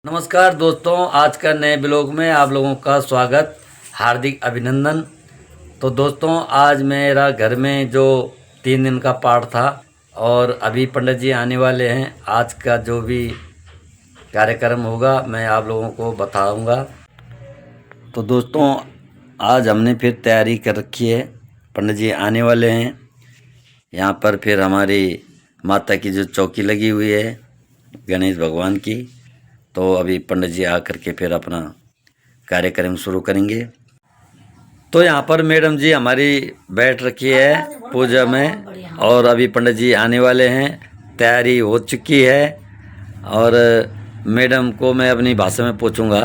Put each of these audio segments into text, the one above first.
नमस्कार दोस्तों, आज का नए ब्लॉग में आप लोगों का स्वागत, हार्दिक अभिनंदन। तो दोस्तों, आज मेरा घर में जो 3 दिन का पाठ था और अभी पंडित जी आने वाले हैं। आज का जो भी कार्यक्रम होगा मैं आप लोगों को बताऊंगा। तो दोस्तों, आज हमने फिर तैयारी कर रखी है, पंडित जी आने वाले हैं। यहाँ पर फिर हमारी माता की जो चौकी लगी हुई है गणेश भगवान की, तो अभी पंडित जी आकर के फिर अपना कार्यक्रम शुरू करेंगे। तो यहाँ पर मैडम जी हमारी बैठ रखी है पूजा में और अभी पंडित जी आने वाले हैं। तैयारी हो चुकी है और मैडम को मैं अपनी भाषा में पूछूंगा।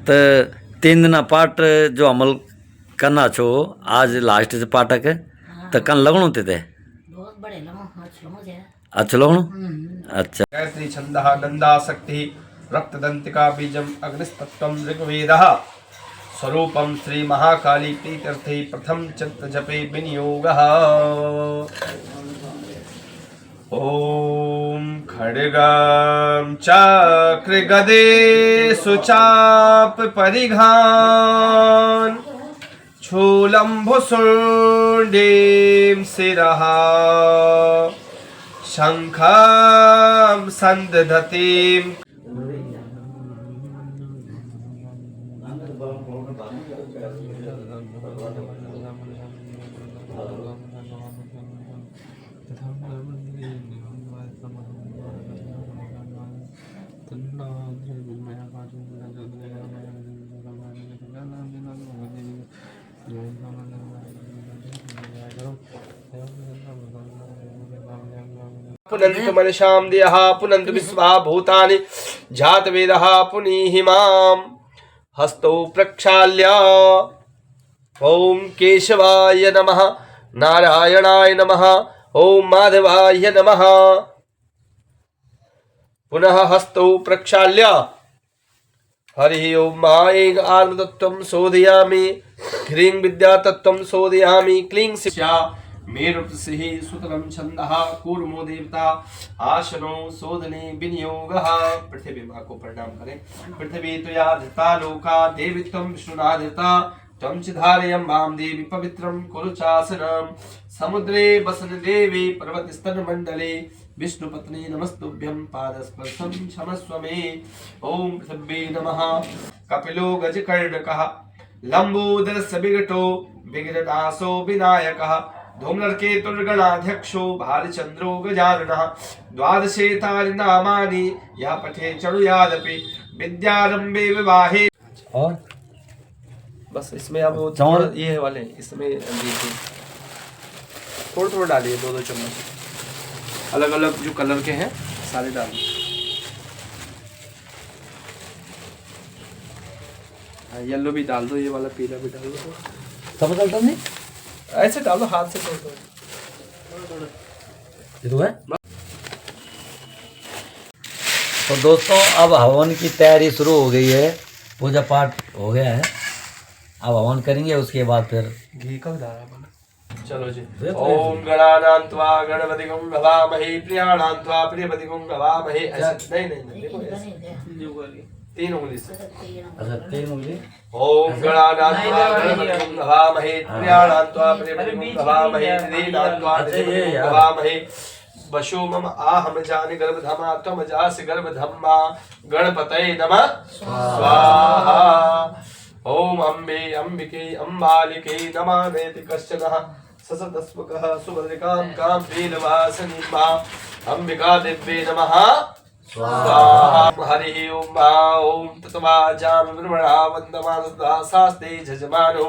तो 3 दिन पाठ जो अमल करना छो, आज लास्ट से पाठक तो कन लगणु थे अच्छा लगणु। अच्छा, गायत्री छंदः नंदासक्ति रक्तदंतिका बीजम अग्निस्तत्वं ऋग्वेदः स्वरूपं श्री महाकाली प्रीत्यर्थे प्रथम चंद्र जपे विनियोगः। ओम खड्गं चक्र गदे सुचाप परिघान शूलं भुसुंडीं शिरः शंखं संदधतीं पुनन्तु मनसां देयः पुनन्तु विश्वा भूतानि जातवेदः पुनीहि मां हस्तौ प्रक्षाल्य ओम केशवाय नमः नारायणाय नमः ओम माधवाय नमः पुनः हस्तौ प्रक्षाल्य हरि ओम मां आत्मतत्त्वं शोधयामि ह्रीं विद्यातत्त्वं शोधयामि क्लीं शिक्षा मेरुपसिः सुतलं छन्दः कूर्मो देवता आसनो शोधने विनियोगः। पृथ्वी माँ को प्रणाम करें। पृथ्वी त्वया धृता लोका देवी त्वं विष्णुना धृता त्वं च धारयं मां देवी पवित्रं कुरु चासनं समुद्रे वसन देवी पर्वतस्तन मंडले विष्णुपत्नी नमस्तुभ्यं पादस्पर्शं क्षमस्व मे। ओम पृथ्वी नमः। कपिलो गजकर्णकः लंबोदरस्य विघटो विघ्ननाशो विनायकः धूम्रकेतुर्गणाध्यक्षो भालचंद्रो गजाननः द्वादशे तानि नामानि यः पठे चणुयादपि विद्यारंभे विवाहे। और बस इसमें अब थोड़ा ये वाले इसमें देखिए थोड़ा थोड़ा डालिए, 2-2 चम्मच अलग अलग जो कलर के हैं सारे डालिए। येलो भी डाल दो, ये वाला पीला भी डाल दो। सब डालता नहीं, ऐसे डाल दो हाथ से थोड़ा थोड़ा। तो दोस्तों, अब हवन की तैयारी शुरू हो गई है, पूजा पाठ हो गया है। अब हवन करेंगे, उसके बाद फिर घी का धारा बना। चलो जी। ओम गणानां त्वा गणपतिगं भवामहे प्रियाणां त्वा प्रियपतिगं भवामहे। ऐसे नहीं देखो ऐसे 3 उंगली से। अच्छा, 3 उंगली। ओम गणानां त्वा गणपतिगं भवामहे प्रियाणां त्वा प्रियपतिगं भवामहे निधीनां त्वा निधिपतिगं भवामहे वशो मम आहम जानि गर्भधमा त्वम जासि गर्भधम्मा गणपतये नमः स्वाहा। ओम अम्बे अम्बिके अम्बालिके नमामेति कश्चनः ससतस्वकः सुभद्रिकां कां नीलवासिनीं मा अम्बिका दिव्ये नमः स्वाहा। हरि ओम ओम तत्वाजाम ब्रह्मणा वन्दमानः शास्ते जजमानो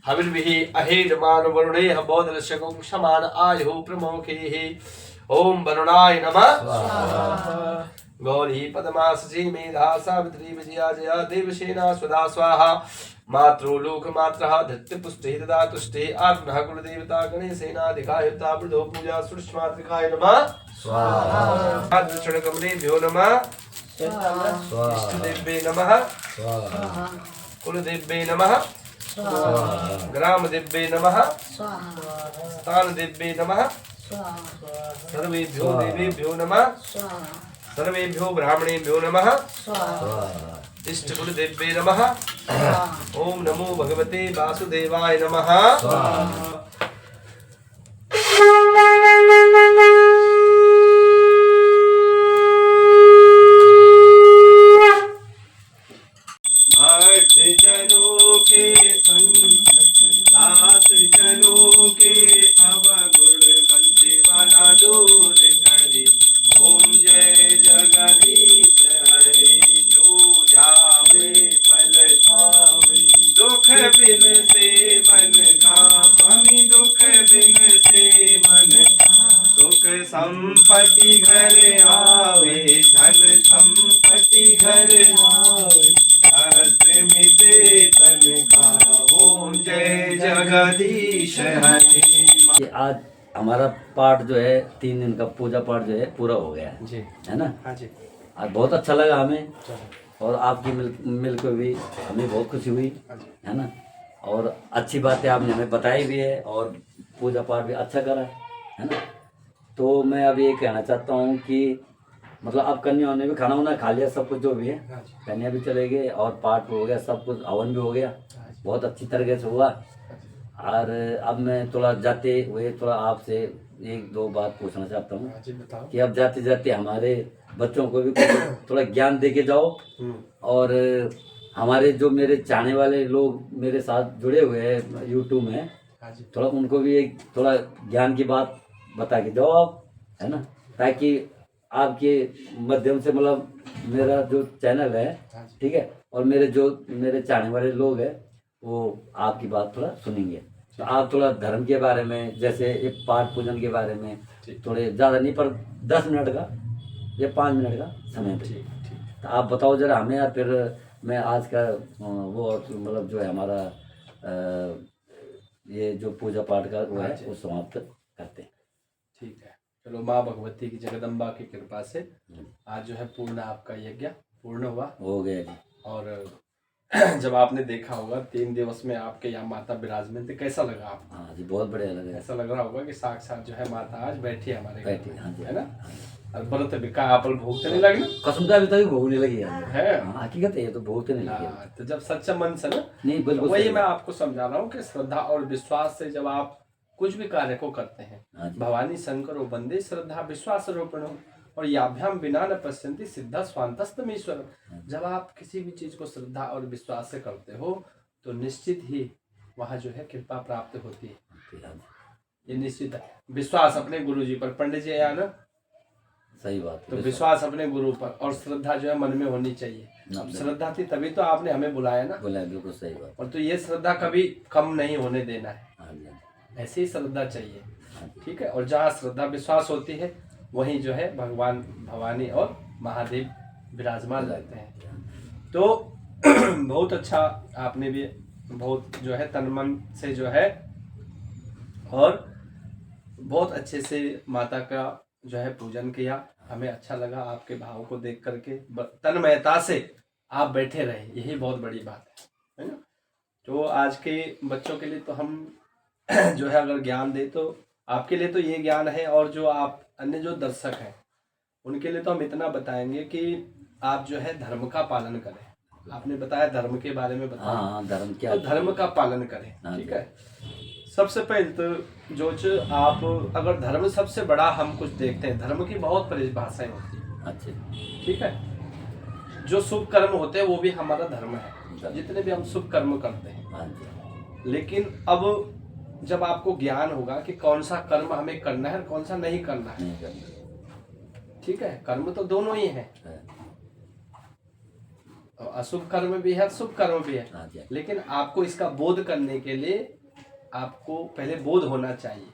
हविर्भिः अहेडमानो वरुणेः बोधलशकं क्षमान आयुः प्रमोखेः। ओम वरुणाय नमः स्वाहा। गौरी पद्मा सची मेधा सावित्री विजया जया देवसेना स्वधा स्वाहा। मात्रो लोक मात्रः धृत्य पुष्टि ददा तुष्टि आत्मनः कुलदेवता गणेशेनाधिकायुक्ता वृद्धो पूजा सुष्मात्रिकाय नमः स्वाहा। चरणकमलेभ्यो नमः स्वाहा। इष्टदेव्ये नमः स्वाहा। कुलदेव्ये नमः स्वाहा। ग्रामदेव्ये नमः स्वाहा। स्थानदेव्ये नमः स्वाहा। सर्वेभ्यो देवेभ्यो नमः स्वाहा। सर्वेभ्यो ब्राह्मणेभ्यो नमः। स्वाहा। इष्ट गुरुदेव्ये नमः। ओम नमो भगवते वासुदेवाय नमः। भक्त जनों के संग दास जनों के अवगुण बंसी वाला दूर करे। ओम जय जगदीश हरे जो जावे फल पावे। दुख बिन से मन का स्वामी दुख बिन से मन का। सुख संपत्ति घर आवे धन संपत्ति घर आवे। सहस्र मिटे तन का। ओम जय जगदीश हरे। ये आज हमारा पाठ जो है 3 दिन का पूजा पाठ जो है पूरा हो गया है जी है ना। हाँ जी। आज बहुत अच्छा लगा हमें और आपकी मिल के भी हमें बहुत खुशी हुई है ना। और अच्छी बातें आपने हमें बताई भी है और पूजा पाठ भी अच्छा करा है ना। तो मैं अभी ये कहना चाहता हूँ कि मतलब अब कन्याओं ने भी खाना वाना खा लिया, सब कुछ जो भी है कन्या भी चले गए और पाठ हो गया, सब कुछ हवन भी हो गया, बहुत अच्छी तरीके से हुआ। और अब मैं थोड़ा जाते हुए थोड़ा आपसे 1-2 बात पूछना चाहता हूँ कि अब जाते जाते हमारे बच्चों को भी कुछ थोड़ा ज्ञान दे के जाओ और हमारे जो मेरे चाहने वाले लोग मेरे साथ जुड़े हुए हैं यूट्यूब में, थोड़ा उनको भी एक थोड़ा ज्ञान की बात बता के जाओ आप, है ना, ताकि आपके माध्यम से मतलब मेरा जो चैनल है, ठीक है, और मेरे चाहने वाले लोग हैं वो आपकी बात थोड़ा सुनेंगे। तो आप थोड़ा धर्म के बारे में, जैसे एक पाठ पूजन के बारे में थोड़े ज़्यादा नहीं पर 10 मिनट का या 5 मिनट का समय दे। तो आप बताओ जरा हमें यार, फिर मैं आज का वो मतलब जो है हमारा ये जो पूजा पाठ का वो है वो समाप्त करते हैं। ठीक है, चलो माँ भगवती की जगदम्बा की कृपा से आज जो है पूर्ण आपका यज्ञ पूर्ण हुआ हो गया जी। और जब आपने देखा होगा 3 दिवस में आपके यहाँ माता विराजमान थे, कैसा लगा आपको? हाँ जी, बहुत बढ़िया लगा। ऐसा लग रहा होगा कि साक्षात जो है माता आज बैठी है हमारे बैठी, हाँ जी, है ना। और व्रत बिका आपल भोगते नहीं लगे ना, कसम से अभी तक भोगने लगी है। हकीकत है, ये तो भोगते नहीं लगे। तो जब सच्चा मन से ना, नहीं बिल्कुल वही मैं आपको समझा रहा हूँ कि श्रद्धा और विश्वास से जब आप कुछ भी कार्य को करते हैं, भवानी शंकर वंदे श्रद्धा विश्वास रूपिणो और याभ्याम बिना न पश्यन्ति सिद्धा स्वांतस्तमीश्वर। जब आप किसी भी चीज को श्रद्धा और विश्वास से करते हो तो निश्चित ही वहाँ जो है कृपा प्राप्त होती है, ये निश्चित है। विश्वास अपने गुरु जी पर, पंडित जी आया ना, सही बात है। तो विश्वास अपने गुरु पर और श्रद्धा जो है मन में होनी चाहिए। अब श्रद्धा थी तभी तो आपने हमें बुलाया ना, बुलाया, बिल्कुल सही बात। और तो ये श्रद्धा कभी कम नहीं होने देना है, ऐसी श्रद्धा चाहिए, ठीक है। और जहाँ श्रद्धा विश्वास होती है वहीं जो है भगवान भवानी और महादेव विराजमान रहते हैं। तो बहुत अच्छा आपने भी बहुत जो है तन मन से जो है और बहुत अच्छे से माता का जो है पूजन किया। हमें अच्छा लगा आपके भाव को देख करके, तन्मयता से आप बैठे रहे, यही बहुत बड़ी बात है ना। तो आज के बच्चों के लिए तो हम जो है अगर ज्ञान दे तो आपके लिए तो ये ज्ञान है, और जो आप अन्य जो दर्शक हैं उनके लिए तो हम इतना बताएंगे कि आप जो है धर्म का पालन करें। आपने बताया धर्म के बारे में बताया, हाँ, धर्म क्या, तो धर्म का पालन करें, ठीक है। सबसे पहले तो जो आप अगर धर्म सबसे बड़ा हम कुछ देखते हैं, धर्म की बहुत परिभाषाएं होती है, अच्छा, ठीक है। जो शुभ कर्म होते हैं वो भी हमारा धर्म है, जितने भी हम शुभ कर्म करते हैं। लेकिन अब जब आपको ज्ञान होगा कि कौन सा कर्म हमें करना है और कौन सा नहीं करना है, ठीक है, कर्म तो दोनों ही है, अशुभ कर्म भी है, शुभ कर्म भी है, लेकिन आपको इसका बोध करने के लिए आपको पहले बोध होना चाहिए।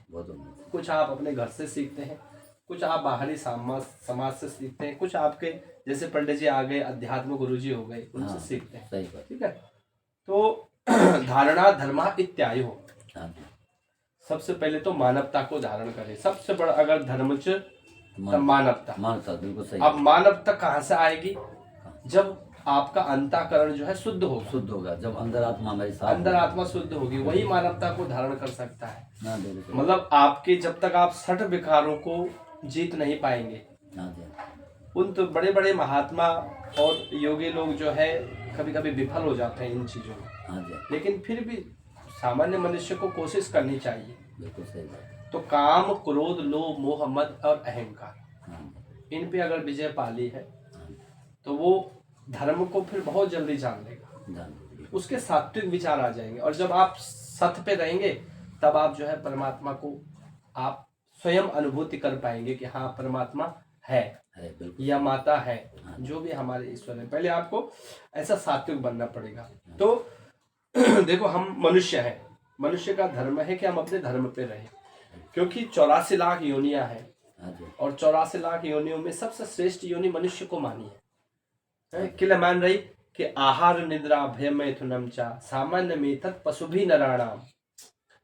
कुछ आप अपने घर से सीखते हैं, कुछ आप बाहरी समाज से सीखते हैं, कुछ आपके जैसे पंडित जी आ गए, अध्यात्म गुरु जी हो गए, उनसे सीखते हैं, ठीक है। तो धारणा धर्मा इत्यायु, सबसे पहले तो मानवता को धारण करें। सबसे बड़ा अगर धर्म च मानवता, बिल्कुल सही। अब मानवता कहाँ से आएगी? जब आपका अंतःकरण जो है शुद्ध होगा, जब अंदर आत्मा हमारी अंदर आत्मा शुद्ध होगी, वही मानवता को धारण कर सकता है। मतलब आपके जब तक आप 60 विकारों को जीत नहीं पाएंगे, उन तो बड़े बड़े महात्मा और योगी लोग जो है कभी कभी विफल हो जाते हैं इन चीजों में। हाँ जी, लेकिन फिर भी सामान्य मनुष्य को कोशिश करनी चाहिए। बिल्कुल सही बात। तो काम, क्रोध, लोभ, मोह, मद और अहंकार, हाँ जी, इन पे अगर विजय पा ली है हाँ जी, तो वो धर्म को फिर बहुत जल्दी जान लेगा। जान लो। उसके सात्विक विचार आ जाएंगे, और जब आप सत्य पे रहेंगे तब आप जो है परमात्मा को आप स्वयं अनुभूति कर पाएंगे कि हाँ परमात्मा है बिल्कुल। या माता है, जो भी हमारे ईश्वर है। पहले आपको ऐसा सात्विक बनना पड़ेगा। तो देखो, हम मनुष्य हैं, मनुष्य का धर्म है कि हम अपने धर्म पे रहें, क्योंकि 84 लाख योनियां हैं, हाँ जी, और 84 लाख योनियों में सबसे श्रेष्ठ योनि मनुष्य को मानी है। किले मान रही कि आहार निद्रा भय मैथुनम चा सामान्य में तत् पशु भी नराणाम,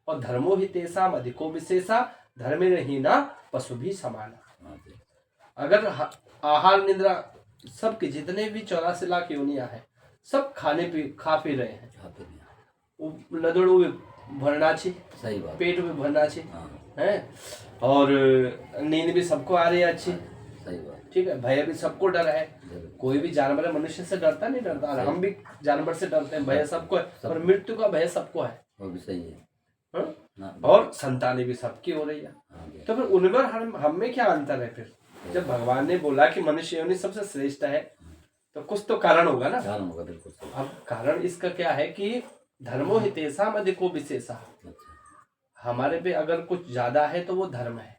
और धर्मो ही तेसाम अधिको विशेषा धर्मे ही ना पशु भी समाना। हाँ जी, अगर आहार निद्रा सबके जितने भी 84 लाख योनियां हैं, सब खा पी रहे हैं, हाँ फिर नदड़ू भी भरना चाहिए, सही बात। पेट भी भरना चाहिए, हाँ, है, और नींद भी सबको आ रही है अच्छी, सही बात। ठीक है, भय भी सबको डर है। जरूर। कोई भी जानवर है, मनुष्य से डरता नहीं डरता, और हम भी जानवर से डरते हैं, भय सबको है, और मृत्यु का भय सबको है, वो भी सही है। हाँ? हाँ, और संतानें भी सबकी हो रही है। हाँ जी, तो फिर उनमें हम में क्या अंतर है? फिर जब भगवान ने बोला कि मनुष्य योनि सबसे श्रेष्ठ है, तो कुछ तो कारण होगा ना। कारण होगा, बिल्कुल सही। अब कारण इसका क्या है कि धर्मो हितेशा अधिको विशेषा, अच्छा, हमारे पे अगर कुछ ज्यादा है तो वो धर्म है,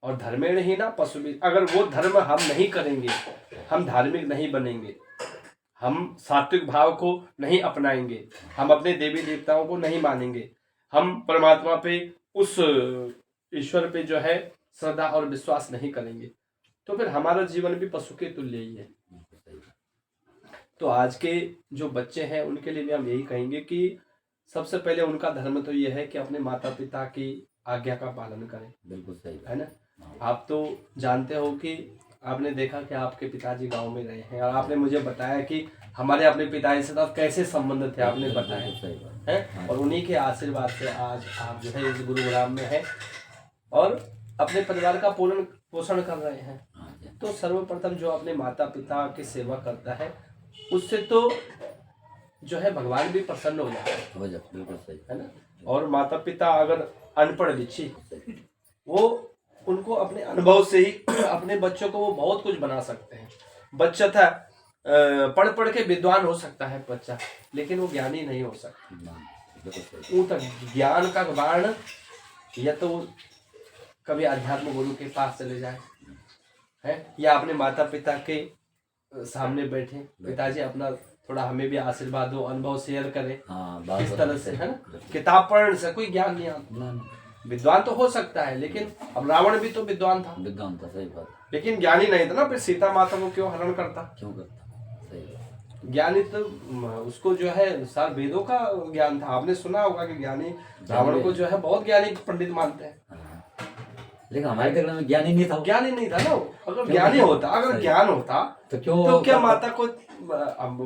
और धर्मेण ही ना पशु भी। अगर वो धर्म हम नहीं करेंगे, हम धार्मिक नहीं बनेंगे, हम सात्विक भाव को नहीं अपनाएंगे, हम अपने देवी देवताओं को नहीं मानेंगे, हम परमात्मा पे, उस ईश्वर पे जो है श्रद्धा और विश्वास नहीं करेंगे, तो फिर हमारा जीवन भी पशु के तुल्य ही है। बिल्कुल सही। तो आज के जो बच्चे हैं उनके लिए भी हम यही कहेंगे कि सबसे पहले उनका धर्म तो ये है कि अपने माता पिता की आज्ञा का पालन करें, बिल्कुल सही है ना। आप तो जानते हो कि आपने देखा कि आपके पिताजी गांव में रहे हैं, और आपने मुझे बताया कि हमारे अपने पिताजी से साथ कैसे संबंध थे, आपने बताया सही बात है। और उन्हीं के आशीर्वाद से आज आप जो है इस गुरुग्राम में हैं और अपने परिवार का पोषण कर रहे हैं। हाँ जी, तो सर्वप्रथम जो अपने माता पिता की सेवा करता है, उससे तो जो है भगवान भी प्रसन्न हो जाता हो जाए, बिल्कुल सही है ना। और माता पिता अगर अनपढ़ बिच्छी, वो उनको अपने अनुभव से ही अपने बच्चों को वो बहुत कुछ बना सकते हैं। बच्चा था पढ़ पढ़ के विद्वान हो सकता है बच्चा, लेकिन वो ज्ञानी नहीं हो सकता। बिल्कुल सही। वो तक ज्ञान का बाण या तो कभी अध्यात्म गुरु के पास चले जाए, है, या अपने माता पिता के सामने बैठे, पिताजी अपना थोड़ा हमें भी आशीर्वाद दो, अनुभव शेयर करें, हाँ, किस तरह से, है ना। किताब पढ़ने से कोई ज्ञान नहीं आता। विद्वान तो हो सकता है, लेकिन अब रावण भी तो विद्वान था, विद्वान था, सही बात। लेकिन ज्ञानी नहीं था ना। फिर सीता माता को क्यों हरण करता? क्यों करता? सही बात। ज्ञानी तो उसको जो है सार वेदों का ज्ञान था। आपने सुना होगा कि ज्ञानी रावण को जो है बहुत ज्ञानी पंडित मानते हैं, लेकिन हमारे तक में ज्ञान ही नहीं था। ज्ञानी नहीं था ना। अगर ज्ञानी होता, अगर ज्ञान होता तो क्यों, तो क्या माता को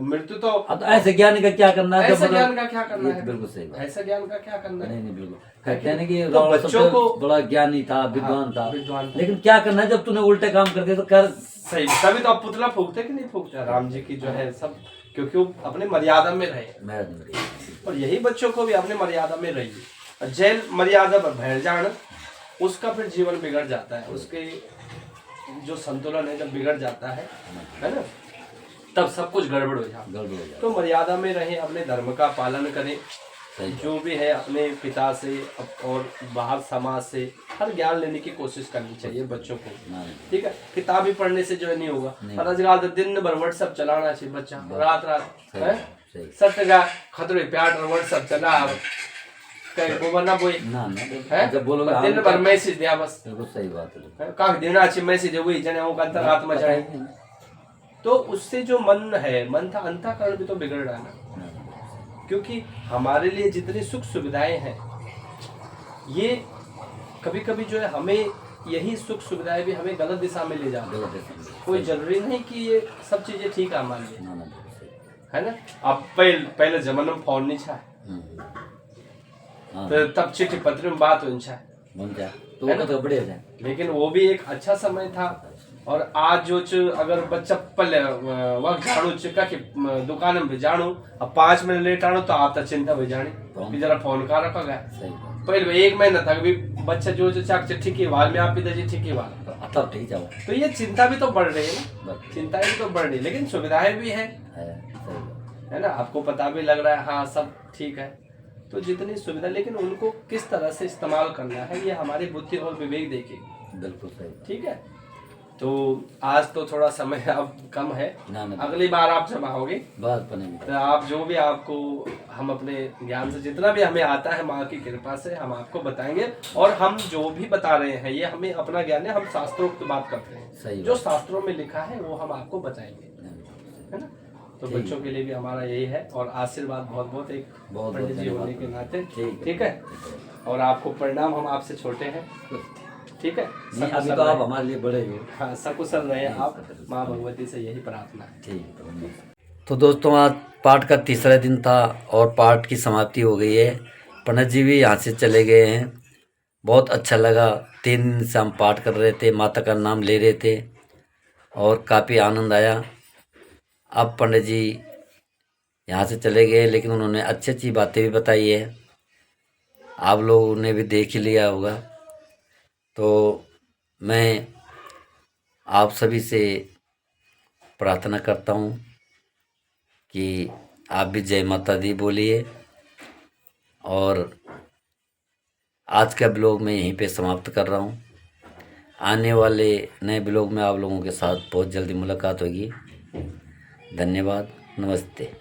मृत्यु तो, अब तो ऐसे ज्ञान का क्या करना है? ऐसा ज्ञान का क्या करना है? बिल्कुल सही बात। ऐसा ज्ञान का क्या करना है? नहीं नहीं, बिल्कुल कहते हैं कि तो रावण बच्चों सबसे को बड़ा ज्ञानी था, विद्वान था, विद्वान था। लेकिन क्या करना है जब तूने उल्टे काम कर दिया तो कर। सही, तभी तो आप पुतला फूकते कि नहीं फूकते राम जी की जो है सब, क्योंकि वो अपने मर्यादा में रहे। और यही बच्चों को भी अपने मर्यादा में रहिए। जैन मर्यादा पर भैर जान, उसका फिर जीवन बिगड़ जाता है, उसके जो संतुलन है जब बिगड़ जाता है ना, तब सब कुछ गड़बड़ हो जाता है। तो मर्यादा में रहे, अपने धर्म का पालन करें, जो भी है अपने पिता से और बाहर समाज से हर ज्ञान लेने की कोशिश करनी चाहिए बच्चों को, ठीक है। किताब ही पढ़ने से जो है नहीं होगा। और आजकल दिन भर व्हाट्सएप चलाना चाहिए बच्चा, रात है सत्य का खतरे प्यार और व्हाट्सएप चला, वो बना वो जब बोलोगे दिन भर मैसेज दिया बस, सही बात है, काफी देना अच्छी मैसेज वही जने वो अंतरात्मा जाए, तो उससे जो मन है, मन था अंतःकरण भी तो बिगड़ रहा है ना। क्योंकि हमारे लिए जितनी सुख सुविधाएं हैं, ये कभी कभी जो है हमें यही सुख सुविधाएं भी हमें गलत दिशा में ले जाती है। कोई जरूरी नहीं कि ये सब चीजें ठीक है हमारे लिए, है ना। अब पहले जमाने में फोन नहीं था, तो तब चिट्ठी पत्र में बात हो, तो बढ़िया जाए, लेकिन वो भी एक अच्छा समय था, और आज जो अगर बच्चा पहले वक्त जाणु कि दुकान में जाणु अब 5 मिनट लेट आणु तो आप तो चिंता हो जानी कि जरा फोन का रखा गया पहले 1 महीना तक भी बच्चा जो चाक ठीक ही वाल में आप इधर ठीक ही वाल तब ठीक जाओ। तो ये चिंता भी तो बढ़ रही है ना, चिंताएं भी तो बढ़ रही है, लेकिन सुविधाएं भी है ना, आपको पता भी लग रहा है हाँ सब ठीक है। तो जितनी सुविधा, लेकिन उनको किस तरह से इस्तेमाल करना है ये हमारी बुद्धि और विवेक देखेगी। बिल्कुल सही, ठीक है। तो आज तो थोड़ा समय अब कम है, ना। अगली बार आप जब आओगे तो आप जो भी आपको हम अपने ज्ञान से जितना भी हमें आता है माँ की कृपा से हम आपको बताएंगे। और हम जो भी बता रहे हैं ये हमें अपना ज्ञान है, हम शास्त्रोक्त बात करते हैं, सही जो शास्त्रों में लिखा है वो हम आपको बताएंगे, है ना। तो बच्चों के लिए भी हमारा यही है, और आशीर्वाद बहुत बहुत एक पंडित जी होने के नाते, ठीक है। और आपको परिणाम हम आपसे छोटे हैं, ठीक है। अभी तो आप हमारे लिए बड़े हो। हाँ, सकुशल रहे आप, माँ भगवती से यही प्रार्थना है। ठीक। तो दोस्तों आज पाठ का तीसरा दिन था और पाठ की समाप्ति हो गई है। पंडित जी भी यहाँ से चले गए हैं। बहुत अच्छा लगा, 3 दिन से हम पाठ कर रहे थे, माता का नाम ले रहे थे और काफ़ी आनंद आया। अब पंडित जी यहाँ से चले गए, लेकिन उन्होंने अच्छी अच्छी बातें भी बताई है, आप लोगों ने भी देख ही लिया होगा। तो मैं आप सभी से प्रार्थना करता हूँ कि आप भी जय माता दी बोलिए। और आज का ब्लॉग मैं यहीं पे समाप्त कर रहा हूँ। आने वाले नए ब्लॉग में आप लोगों के साथ बहुत जल्दी मुलाकात होगी। धन्यवाद, नमस्ते।